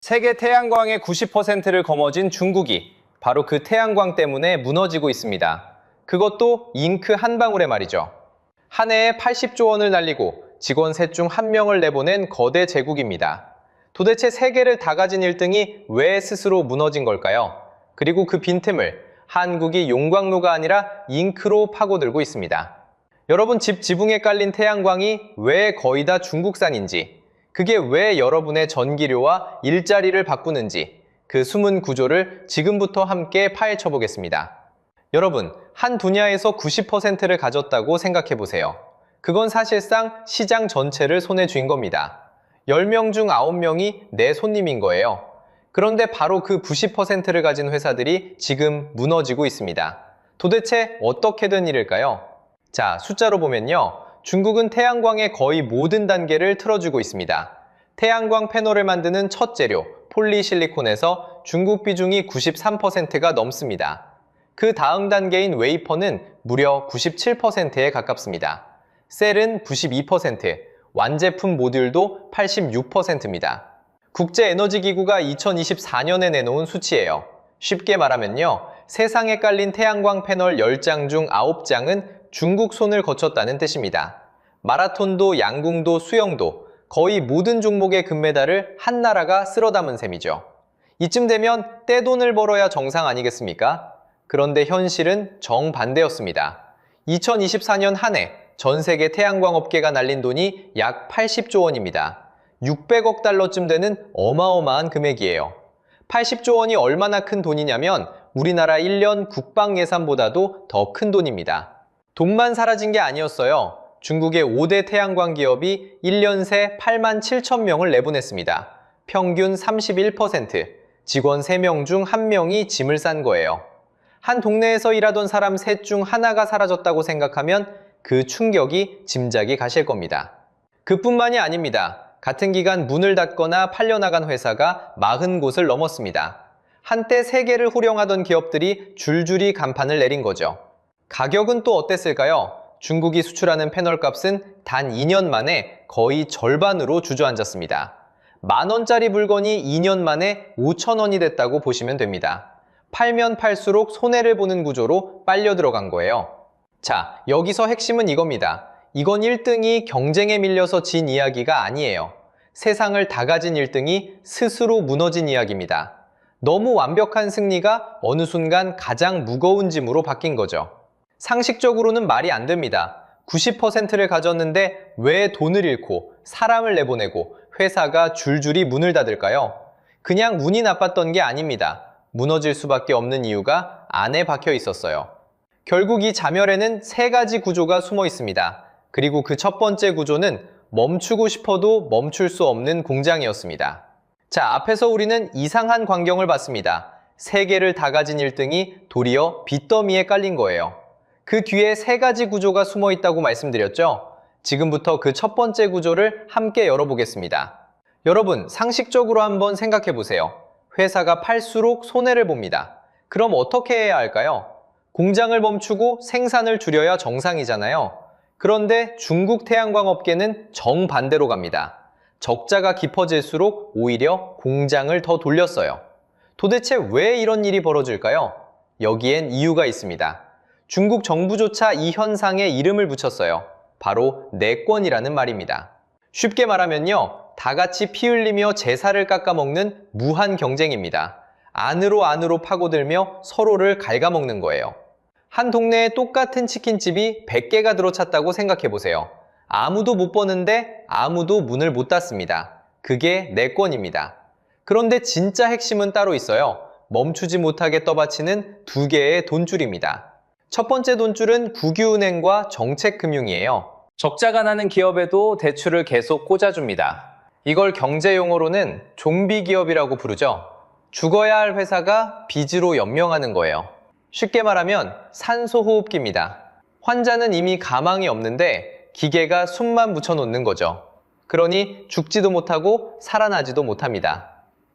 세계 태양광의 90%를 거머쥔 중국이 바로 그 태양광 때문에 무너지고 있습니다. 그것도 잉크 한 방울에 말이죠. 한 해에 80조 원을 날리고 직원 셋 중 한 명을 내보낸 거대 제국입니다. 도대체 세계를 다 가진 1등이 왜 스스로 무너진 걸까요? 그리고 그 빈틈을 한국이 용광로가 아니라 잉크로 파고들고 있습니다. 여러분 집 지붕에 깔린 태양광이 왜 거의 다 중국산인지, 그게 왜 여러분의 전기료와 일자리를 바꾸는지 그 숨은 구조를 지금부터 함께 파헤쳐 보겠습니다. 여러분, 한 분야에서 90%를 가졌다고 생각해 보세요. 그건 사실상 시장 전체를 손에 쥔 겁니다. 10명 중 9명이 내 손님인 거예요. 그런데 바로 그 90%를 가진 회사들이 지금 무너지고 있습니다. 도대체 어떻게 된 일일까요? 자, 숫자로 보면요. 중국은 태양광의 거의 모든 단계를 틀어주고 있습니다. 태양광 패널을 만드는 첫 재료, 폴리실리콘에서 중국 비중이 93%가 넘습니다. 그 다음 단계인 웨이퍼는 무려 97%에 가깝습니다. 셀은 92%, 완제품 모듈도 86%입니다. 국제에너지기구가 2024년에 내놓은 수치예요. 쉽게 말하면요. 세상에 깔린 태양광 패널 10장 중 9장은 중국 손을 거쳤다는 뜻입니다. 마라톤도 양궁도 수영도 거의 모든 종목의 금메달을 한 나라가 쓸어 담은 셈이죠. 이쯤 되면 떼돈을 벌어야 정상 아니겠습니까? 그런데 현실은 정반대였습니다. 2024년 한 해 전 세계 태양광 업계가 날린 돈이 약 80조 원입니다. 600억 달러쯤 되는 어마어마한 금액이에요. 80조 원이 얼마나 큰 돈이냐면 우리나라 1년 국방 예산보다도 더 큰 돈입니다. 돈만 사라진 게 아니었어요. 중국의 5대 태양광 기업이 1년 새 8만 7천 명을 내보냈습니다. 평균 31%, 직원 3명 중 1명이 짐을 싼 거예요. 한 동네에서 일하던 사람 셋 중 하나가 사라졌다고 생각하면 그 충격이 짐작이 가실 겁니다. 그뿐만이 아닙니다. 같은 기간 문을 닫거나 팔려나간 회사가 40곳을 넘었습니다. 한때 세계를 호령하던 기업들이 줄줄이 간판을 내린 거죠. 가격은 또 어땠을까요? 중국이 수출하는 패널 값은 단 2년 만에 거의 절반으로 주저앉았습니다. 10,000원짜리 물건이 2년 만에 5,000원이 됐다고 보시면 됩니다. 팔면 팔수록 손해를 보는 구조로 빨려 들어간 거예요. 자, 여기서 핵심은 이겁니다. 이건 1등이 경쟁에 밀려서 진 이야기가 아니에요. 세상을 다 가진 1등이 스스로 무너진 이야기입니다. 너무 완벽한 승리가 어느 순간 가장 무거운 짐으로 바뀐 거죠. 상식적으로는 말이 안 됩니다. 90%를 가졌는데 왜 돈을 잃고 사람을 내보내고 회사가 줄줄이 문을 닫을까요? 그냥 운이 나빴던 게 아닙니다. 무너질 수밖에 없는 이유가 안에 박혀 있었어요. 결국 이 자멸에는 3가지 구조가 숨어 있습니다. 그리고 그 첫 번째 구조는 멈추고 싶어도 멈출 수 없는 공장이었습니다. 자, 앞에서 우리는 이상한 광경을 봤습니다. 세계를 다 가진 1등이 도리어 빚더미에 깔린 거예요. 그 뒤에 3가지 구조가 숨어 있다고 말씀드렸죠? 지금부터 그 첫 번째 구조를 함께 열어보겠습니다. 여러분, 상식적으로 한번 생각해 보세요. 회사가 팔수록 손해를 봅니다. 그럼 어떻게 해야 할까요? 공장을 멈추고 생산을 줄여야 정상이잖아요. 그런데 중국 태양광 업계는 정반대로 갑니다. 적자가 깊어질수록 오히려 공장을 더 돌렸어요. 도대체 왜 이런 일이 벌어질까요? 여기엔 이유가 있습니다. 중국 정부조차 이 현상에 이름을 붙였어요. 바로 내권이라는 말입니다. 쉽게 말하면요, 다 같이 피 흘리며 제사를 깎아먹는 무한 경쟁입니다. 안으로 파고들며 서로를 갉아먹는 거예요. 한 동네에 똑같은 치킨집이 100개가 들어찼다고 생각해보세요. 아무도 못 버는데 아무도 문을 못 닫습니다. 그게 내권입니다. 그런데 진짜 핵심은 따로 있어요. 멈추지 못하게 떠받치는 2개의 돈줄입니다. 첫 번째 돈줄은 국유은행과 정책금융이에요. 적자가 나는 기업에도 대출을 계속 꽂아줍니다. 이걸 경제용어로는 좀비 기업이라고 부르죠. 죽어야 할 회사가 빚으로 연명하는 거예요. 쉽게 말하면 산소호흡기입니다. 환자는 이미 가망이 없는데 기계가 숨만 붙여놓는 거죠. 그러니 죽지도 못하고 살아나지도 못합니다.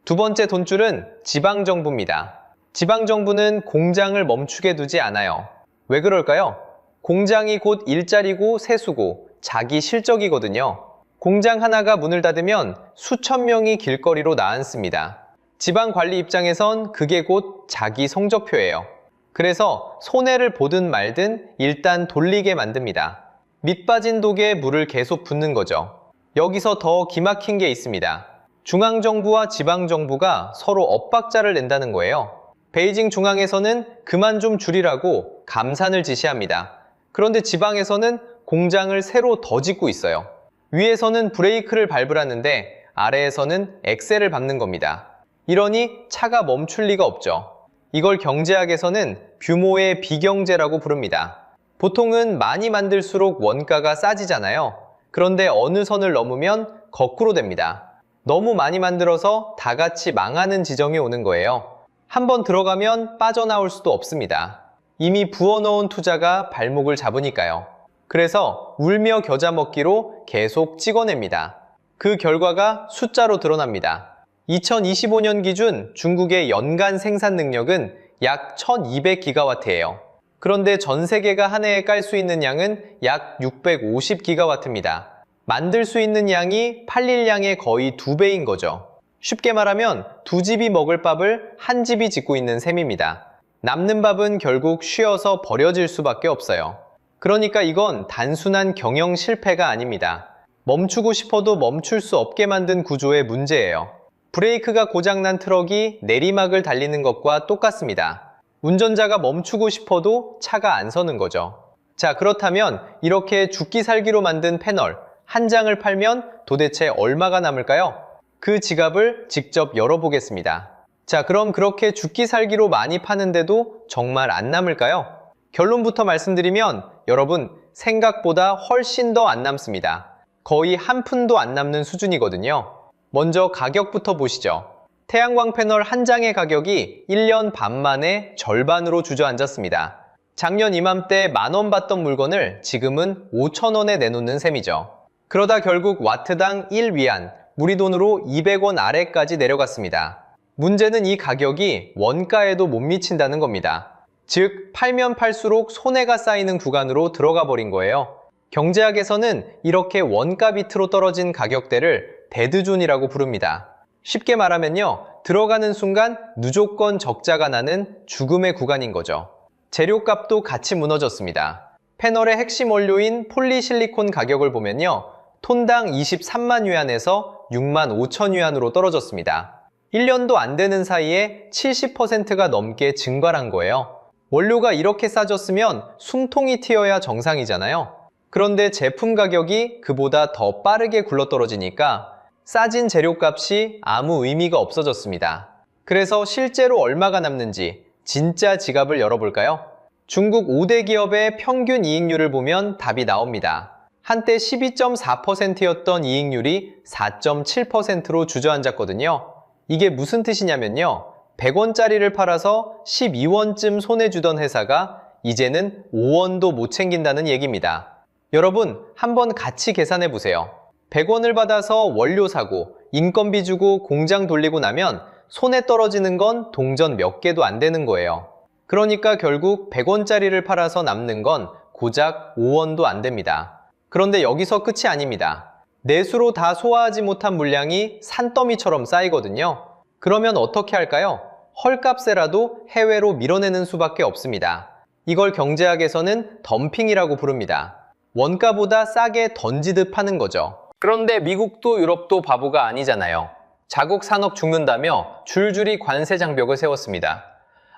두 번째 돈줄은 지방정부입니다. 지방정부는 공장을 멈추게 두지 않아요. 왜 그럴까요? 공장이 곧 일자리고 세수고 자기 실적이거든요. 공장 하나가 문을 닫으면 수천 명이 길거리로 나앉습니다. 지방 관리 입장에선 그게 곧 자기 성적표예요. 그래서 손해를 보든 말든 일단 돌리게 만듭니다. 밑 빠진 독에 물을 계속 붓는 거죠. 여기서 더 기막힌 게 있습니다. 중앙정부와 지방정부가 서로 엇박자를 낸다는 거예요. 베이징 중앙에서는 그만 좀 줄이라고 감산을 지시합니다. 그런데 지방에서는 공장을 새로 더 짓고 있어요. 위에서는 브레이크를 밟으라는데 아래에서는 엑셀을 밟는 겁니다. 이러니 차가 멈출 리가 없죠. 이걸 경제학에서는 규모의 비경제라고 부릅니다. 보통은 많이 만들수록 원가가 싸지잖아요. 그런데 어느 선을 넘으면 거꾸로 됩니다. 너무 많이 만들어서 다 같이 망하는 지점이 오는 거예요. 한번 들어가면 빠져나올 수도 없습니다. 이미 부어넣은 투자가 발목을 잡으니까요. 그래서 울며 겨자 먹기로 계속 찍어냅니다. 그 결과가 숫자로 드러납니다. 2025년 기준 중국의 연간 생산 능력은 약 1200기가와트예요. 그런데 전 세계가 한 해에 깔 수 있는 양은 약 650기가와트입니다. 만들 수 있는 양이 팔릴 양의 거의 2배인 거죠. 쉽게 말하면 두 집이 먹을 밥을 한 집이 짓고 있는 셈입니다. 남는 밥은 결국 쉬어서 버려질 수밖에 없어요. 그러니까 이건 단순한 경영 실패가 아닙니다. 멈추고 싶어도 멈출 수 없게 만든 구조의 문제예요. 브레이크가 고장난 트럭이 내리막을 달리는 것과 똑같습니다. 운전자가 멈추고 싶어도 차가 안 서는 거죠. 자, 그렇다면 이렇게 죽기 살기로 만든 패널 한 장을 팔면 도대체 얼마가 남을까요? 그 지갑을 직접 열어보겠습니다. 자, 그럼 그렇게 죽기 살기로 많이 파는데도 정말 안 남을까요? 결론부터 말씀드리면 여러분, 생각보다 훨씬 더 안 남습니다. 거의 한 푼도 안 남는 수준이거든요. 먼저 가격부터 보시죠. 태양광 패널 한 장의 가격이 1년 반 만에 절반으로 주저앉았습니다. 작년 이맘때 10,000원 받던 물건을 지금은 5,000원에 내놓는 셈이죠. 그러다 결국 와트당 1위안, 우리 돈으로 200원 아래까지 내려갔습니다. 문제는 이 가격이 원가에도 못 미친다는 겁니다. 즉, 팔면 팔수록 손해가 쌓이는 구간으로 들어가 버린 거예요. 경제학에서는 이렇게 원가 밑으로 떨어진 가격대를 데드존이라고 부릅니다. 쉽게 말하면요, 들어가는 순간 무조건 적자가 나는 죽음의 구간인 거죠. 재료값도 같이 무너졌습니다. 패널의 핵심 원료인 폴리실리콘 가격을 보면요, 톤당 23만 위안에서 6만 5천 위안으로 떨어졌습니다. 1년도 안 되는 사이에 70%가 넘게 증발한 거예요. 원료가 이렇게 싸졌으면 숨통이 튀어야 정상이잖아요. 그런데 제품 가격이 그보다 더 빠르게 굴러떨어지니까 싸진 재료값이 아무 의미가 없어졌습니다. 그래서 실제로 얼마가 남는지 진짜 지갑을 열어볼까요? 중국 5대 기업의 평균 이익률을 보면 답이 나옵니다. 한때 12.4%였던 이익률이 4.7%로 주저앉았거든요. 이게 무슨 뜻이냐면요, 100원짜리를 팔아서 12원쯤 손해주던 회사가 이제는 5원도 못 챙긴다는 얘기입니다. 여러분, 한번 같이 계산해 보세요. 100원을 받아서 원료 사고 인건비 주고 공장 돌리고 나면 손에 떨어지는 건 동전 몇 개도 안 되는 거예요. 그러니까 결국 100원짜리를 팔아서 남는 건 고작 5원도 안 됩니다. 그런데 여기서 끝이 아닙니다. 내수로 다 소화하지 못한 물량이 산더미처럼 쌓이거든요. 그러면 어떻게 할까요? 헐값에라도 해외로 밀어내는 수밖에 없습니다. 이걸 경제학에서는 덤핑이라고 부릅니다. 원가보다 싸게 던지듯 파는 거죠. 그런데 미국도 유럽도 바보가 아니잖아요. 자국 산업 죽는다며 줄줄이 관세 장벽을 세웠습니다.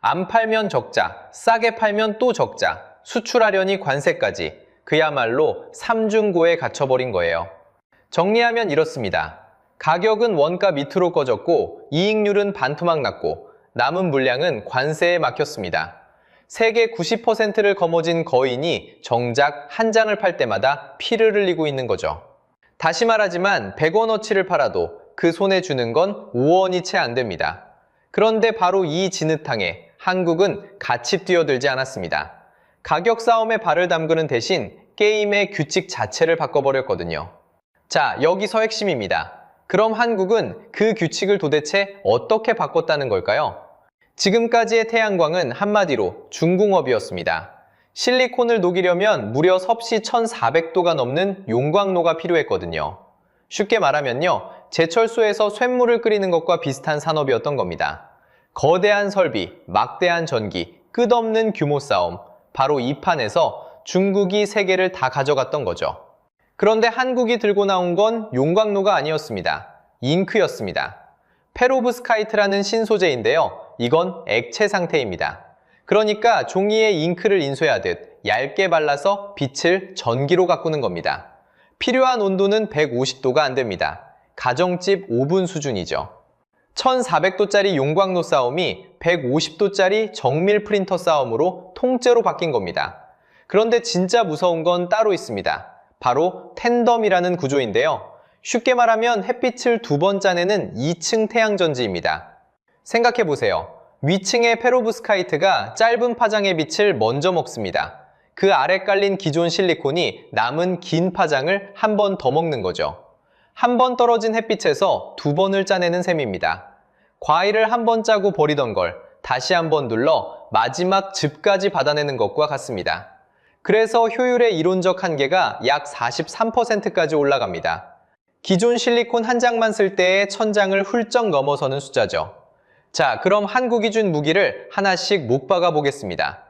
안 팔면 적자, 싸게 팔면 또 적자, 수출하려니 관세까지. 그야말로 삼중고에 갇혀버린 거예요. 정리하면 이렇습니다. 가격은 원가 밑으로 꺼졌고 이익률은 반토막 났고 남은 물량은 관세에 막혔습니다. 세계 90%를 거머쥔 거인이 정작 한 장을 팔 때마다 피를 흘리고 있는 거죠. 다시 말하지만 100원어치를 팔아도 그 손에 주는 건 5원이 채 안 됩니다. 그런데 바로 이 진흙탕에 한국은 같이 뛰어들지 않았습니다. 가격 싸움에 발을 담그는 대신 게임의 규칙 자체를 바꿔버렸거든요. 자, 여기서 핵심입니다. 그럼 한국은 그 규칙을 도대체 어떻게 바꿨다는 걸까요? 지금까지의 태양광은 한마디로 중공업이었습니다. 실리콘을 녹이려면 무려 섭씨 1400도가 넘는 용광로가 필요했거든요. 쉽게 말하면요, 제철소에서 쇳물을 끓이는 것과 비슷한 산업이었던 겁니다. 거대한 설비, 막대한 전기, 끝없는 규모 싸움, 바로 이 판에서 중국이 세계를 다 가져갔던 거죠. 그런데 한국이 들고 나온 건 용광로가 아니었습니다. 잉크였습니다. 페로브스카이트라는 신소재인데요. 이건 액체 상태입니다. 그러니까 종이에 잉크를 인쇄하듯 얇게 발라서 빛을 전기로 가꾸는 겁니다. 필요한 온도는 150도가 안 됩니다. 가정집 오븐 수준이죠. 1400도짜리 용광로 싸움이 150도짜리 정밀 프린터 싸움으로 통째로 바뀐 겁니다. 그런데 진짜 무서운 건 따로 있습니다. 바로 텐덤이라는 구조인데요. 쉽게 말하면 햇빛을 2번 짜내는 2층 태양전지입니다. 생각해보세요. 위층의 페로브스카이트가 짧은 파장의 빛을 먼저 먹습니다. 그 아래 깔린 기존 실리콘이 남은 긴 파장을 한 번 더 먹는 거죠. 한 번 떨어진 햇빛에서 2번을 짜내는 셈입니다. 과일을 한 번 짜고 버리던 걸 다시 한 번 눌러 마지막 즙까지 받아내는 것과 같습니다. 그래서 효율의 이론적 한계가 약 43%까지 올라갑니다. 기존 실리콘 한 장만 쓸 때의 1000장을 훌쩍 넘어서는 숫자죠. 자, 그럼 한국이 준 무기를 하나씩 못 박아 보겠습니다.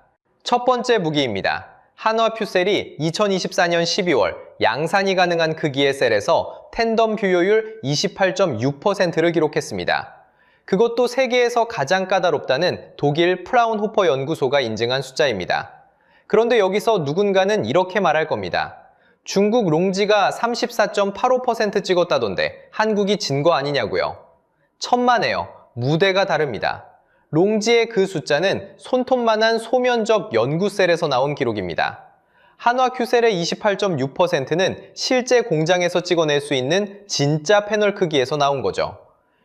첫 번째 무기입니다. 한화퓨셀이 2024년 12월 양산이 가능한 크기의 셀에서 텐덤 효율 28.6%를 기록했습니다. 그것도 세계에서 가장 까다롭다는 독일 프라운호퍼 연구소가 인증한 숫자입니다. 그런데 여기서 누군가는 이렇게 말할 겁니다. 중국 롱지가 34.85% 찍었다던데 한국이 진 거 아니냐고요. 천만에요. 무대가 다릅니다. 롱지의 그 숫자는 손톱만한 소면적 연구셀에서 나온 기록입니다. 한화큐셀의 28.6%는 실제 공장에서 찍어낼 수 있는 진짜 패널 크기에서 나온 거죠.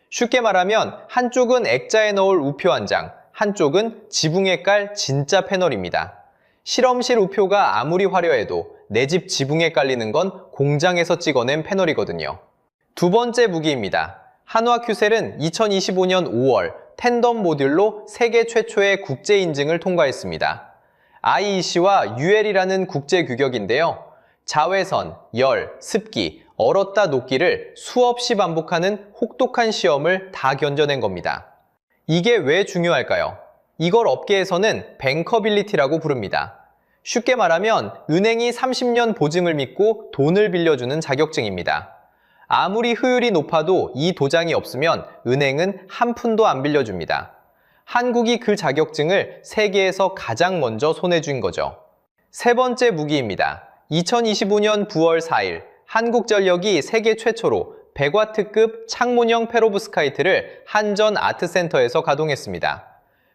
쉽게 말하면 한쪽은 액자에 넣을 우표 한 장, 한쪽은 지붕에 깔 진짜 패널입니다. 실험실 우표가 아무리 화려해도 내 집 지붕에 깔리는 건 공장에서 찍어낸 패널이거든요. 두 번째 무기입니다. 한화큐셀은 2025년 5월 텐덤 모듈로 세계 최초의 국제 인증을 통과했습니다. IEC와 UL이라는 국제 규격인데요. 자외선, 열, 습기, 얼었다 녹기를 수없이 반복하는 혹독한 시험을 다 견뎌낸 겁니다. 이게 왜 중요할까요? 이걸 업계에서는 뱅커빌리티라고 부릅니다. 쉽게 말하면 은행이 30년 보증을 믿고 돈을 빌려주는 자격증입니다. 아무리 효율이 높아도 이 도장이 없으면 은행은 한 푼도 안 빌려줍니다. 한국이 그 자격증을 세계에서 가장 먼저 손에 쥔 거죠. 세 번째 무기입니다. 2025년 9월 4일 한국전력이 세계 최초로 100W급 창문형 페로브스카이트를 한전 아트센터에서 가동했습니다.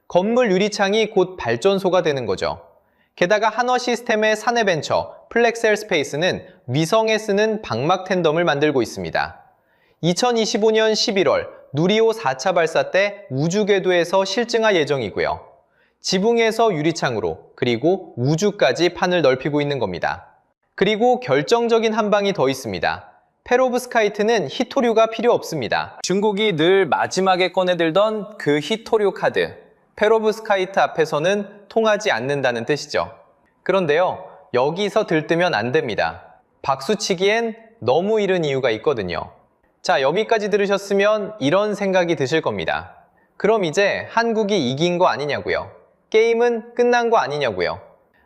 건물 유리창이 곧 발전소가 되는 거죠. 게다가 한화시스템의 사내벤처 플렉셀 스페이스는 위성에 쓰는 방막 텐덤을 만들고 있습니다. 2025년 11월 누리호 4차 발사 때 우주궤도에서 실증할 예정이고요. 지붕에서 유리창으로 그리고 우주까지 판을 넓히고 있는 겁니다. 그리고 결정적인 한 방이 더 있습니다. 페로브스카이트는 희토류가 필요 없습니다. 중국이 늘 마지막에 꺼내들던 그 희토류 카드. 페로브스카이트 앞에서는 통하지 않는다는 뜻이죠. 그런데요, 여기서 들뜨면 안 됩니다. 박수치기엔 너무 이른 이유가 있거든요. 자, 여기까지 들으셨으면 이런 생각이 드실 겁니다. 그럼 이제 한국이 이긴 거 아니냐고요. 게임은 끝난 거 아니냐고요.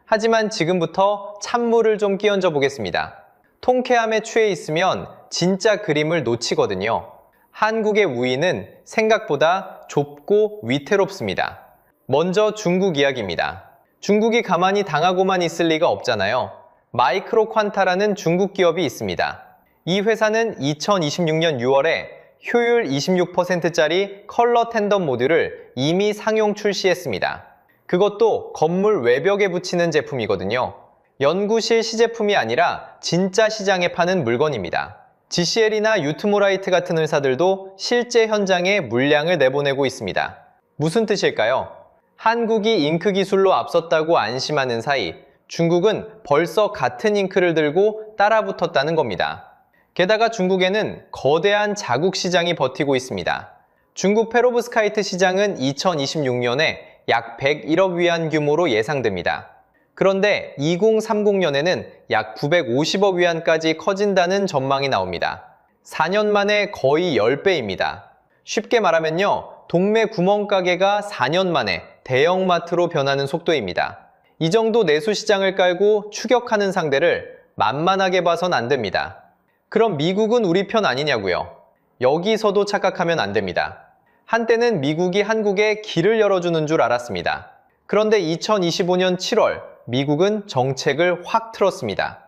하지만 지금부터 찬물을 좀 끼얹어 보겠습니다. 통쾌함에 취해 있으면 진짜 그림을 놓치거든요. 한국의 우위는 생각보다 좁고 위태롭습니다. 먼저 중국 이야기입니다. 중국이 가만히 당하고만 있을 리가 없잖아요. 마이크로 퀀타라는 중국 기업이 있습니다. 이 회사는 2026년 6월에 효율 26%짜리 컬러 텐덤 모듈을 이미 상용 출시했습니다. 그것도 건물 외벽에 붙이는 제품이거든요. 연구실 시제품이 아니라 진짜 시장에 파는 물건입니다. GCL이나 유트모라이트 같은 회사들도 실제 현장에 물량을 내보내고 있습니다. 무슨 뜻일까요? 한국이 잉크 기술로 앞섰다고 안심하는 사이 중국은 벌써 같은 잉크를 들고 따라붙었다는 겁니다. 게다가 중국에는 거대한 자국 시장이 버티고 있습니다. 중국 페로브스카이트 시장은 2026년에 약 101억 위안 규모로 예상됩니다. 그런데 2030년에는 약 950억 위안까지 커진다는 전망이 나옵니다. 4년 만에 거의 10배입니다. 쉽게 말하면요, 동네 구멍가게가 4년 만에 대형마트로 변하는 속도입니다. 이 정도 내수시장을 깔고 추격하는 상대를 만만하게 봐선 안 됩니다. 그럼 미국은 우리 편 아니냐고요? 여기서도 착각하면 안 됩니다. 한때는 미국이 한국에 길을 열어주는 줄 알았습니다. 그런데 2025년 7월 미국은 정책을 확 틀었습니다.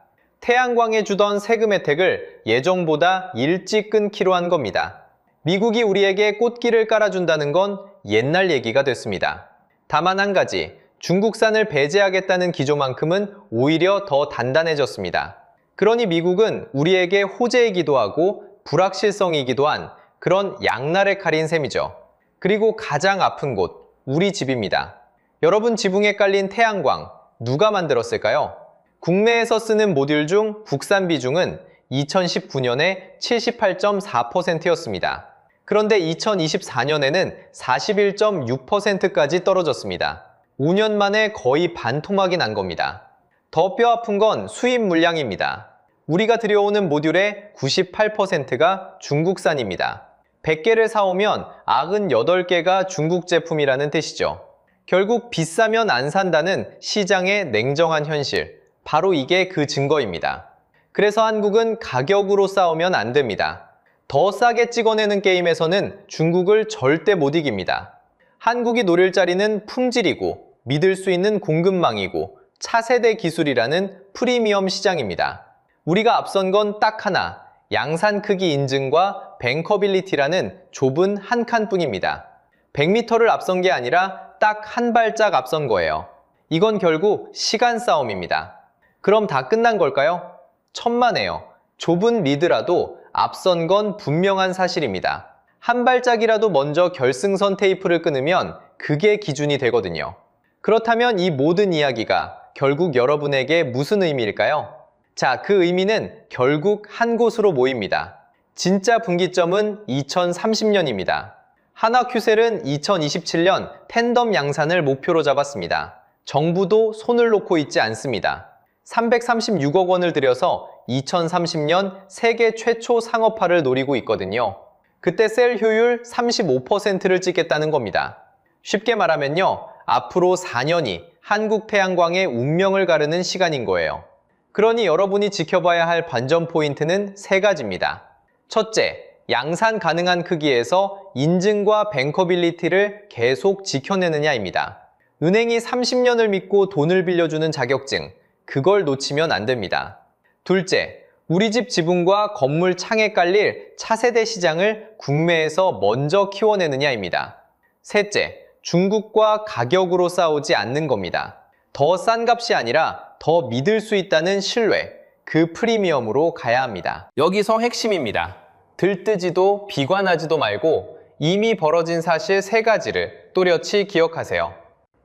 태양광에 주던 세금 혜택을 예정보다 일찍 끊기로 한 겁니다. 미국이 우리에게 꽃길을 깔아준다는 건 옛날 얘기가 됐습니다. 다만 한 가지, 중국산을 배제하겠다는 기조만큼은 오히려 더 단단해졌습니다. 그러니 미국은 우리에게 호재이기도 하고 불확실성이기도 한 그런 양날의 칼인 셈이죠. 그리고 가장 아픈 곳, 우리 집입니다. 여러분 지붕에 깔린 태양광, 누가 만들었을까요? 국내에서 쓰는 모듈 중 국산 비중은 2019년에 78.4%였습니다. 그런데 2024년에는 41.6%까지 떨어졌습니다. 5년 만에 거의 반토막이 난 겁니다. 더 뼈아픈 건 수입 물량입니다. 우리가 들여오는 모듈의 98%가 중국산입니다. 100개를 사오면 98개가 중국 제품이라는 뜻이죠. 결국 비싸면 안 산다는 시장의 냉정한 현실, 바로 이게 그 증거입니다. 그래서 한국은 가격으로 싸우면 안 됩니다. 더 싸게 찍어내는 게임에서는 중국을 절대 못 이깁니다. 한국이 노릴 자리는 품질이고 믿을 수 있는 공급망이고 차세대 기술이라는 프리미엄 시장입니다. 우리가 앞선 건 딱 하나, 양산 크기 인증과 뱅커빌리티라는 좁은 한 칸뿐입니다. 100m를 앞선 게 아니라 딱 한 발짝 앞선 거예요. 이건 결국 시간 싸움입니다. 그럼 다 끝난 걸까요? 천만에요. 좁은 리드라도 앞선 건 분명한 사실입니다. 한 발짝이라도 먼저 결승선 테이프를 끊으면 그게 기준이 되거든요. 그렇다면 이 모든 이야기가 결국 여러분에게 무슨 의미일까요? 자, 그 의미는 결국 한 곳으로 모입니다. 진짜 분기점은 2030년입니다. 한화큐셀은 2027년 텐덤 양산을 목표로 잡았습니다. 정부도 손을 놓고 있지 않습니다. 336억 원을 들여서 2030년 세계 최초 상업화를 노리고 있거든요. 그때 셀 효율 35%를 찍겠다는 겁니다. 쉽게 말하면요, 앞으로 4년이 한국 태양광의 운명을 가르는 시간인 거예요. 그러니 여러분이 지켜봐야 할 관전 포인트는 3가지입니다. 첫째, 양산 가능한 크기에서 인증과 뱅커빌리티를 계속 지켜내느냐입니다. 은행이 30년을 믿고 돈을 빌려주는 자격증, 그걸 놓치면 안 됩니다. 둘째, 우리 집 지붕과 건물 창에 깔릴 차세대 시장을 국내에서 먼저 키워내느냐입니다. 셋째, 중국과 가격으로 싸우지 않는 겁니다. 더 싼 값이 아니라 더 믿을 수 있다는 신뢰, 그 프리미엄으로 가야 합니다. 여기서 핵심입니다. 들뜨지도 비관하지도 말고 이미 벌어진 사실 3가지를 또렷이 기억하세요.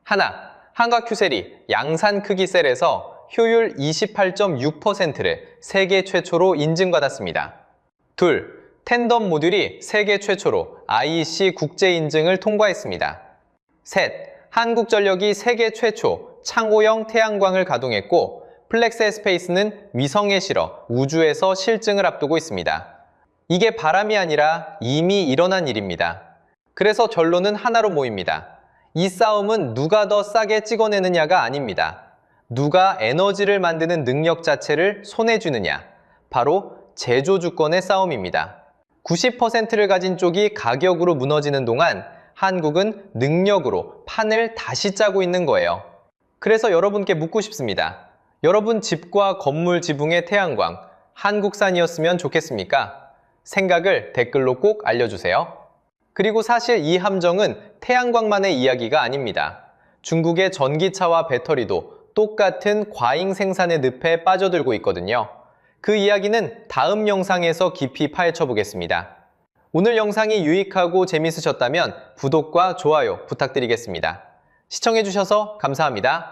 하나, 한화큐셀이 양산 크기 셀에서 효율 28.6%를 세계 최초로 인증받았습니다. 둘, 텐덤 모듈이 세계 최초로 IEC 국제 인증을 통과했습니다. 셋, 한국전력이 세계 최초 창호형 태양광을 가동했고 플렉스 에스페이스는 위성에 실어 우주에서 실증을 앞두고 있습니다. 이게 바람이 아니라 이미 일어난 일입니다. 그래서 결론은 하나로 모입니다. 이 싸움은 누가 더 싸게 찍어내느냐가 아닙니다. 누가 에너지를 만드는 능력 자체를 손에 쥐느냐, 바로 제조주권의 싸움입니다. 90%를 가진 쪽이 가격으로 무너지는 동안 한국은 능력으로 판을 다시 짜고 있는 거예요. 그래서 여러분께 묻고 싶습니다. 여러분 집과 건물 지붕의 태양광, 한국산이었으면 좋겠습니까? 생각을 댓글로 꼭 알려주세요. 그리고 사실 이 함정은 태양광만의 이야기가 아닙니다. 중국의 전기차와 배터리도 똑같은 과잉 생산의 늪에 빠져들고 있거든요. 그 이야기는 다음 영상에서 깊이 파헤쳐 보겠습니다. 오늘 영상이 유익하고 재밌으셨다면 구독과 좋아요 부탁드리겠습니다. 시청해주셔서 감사합니다.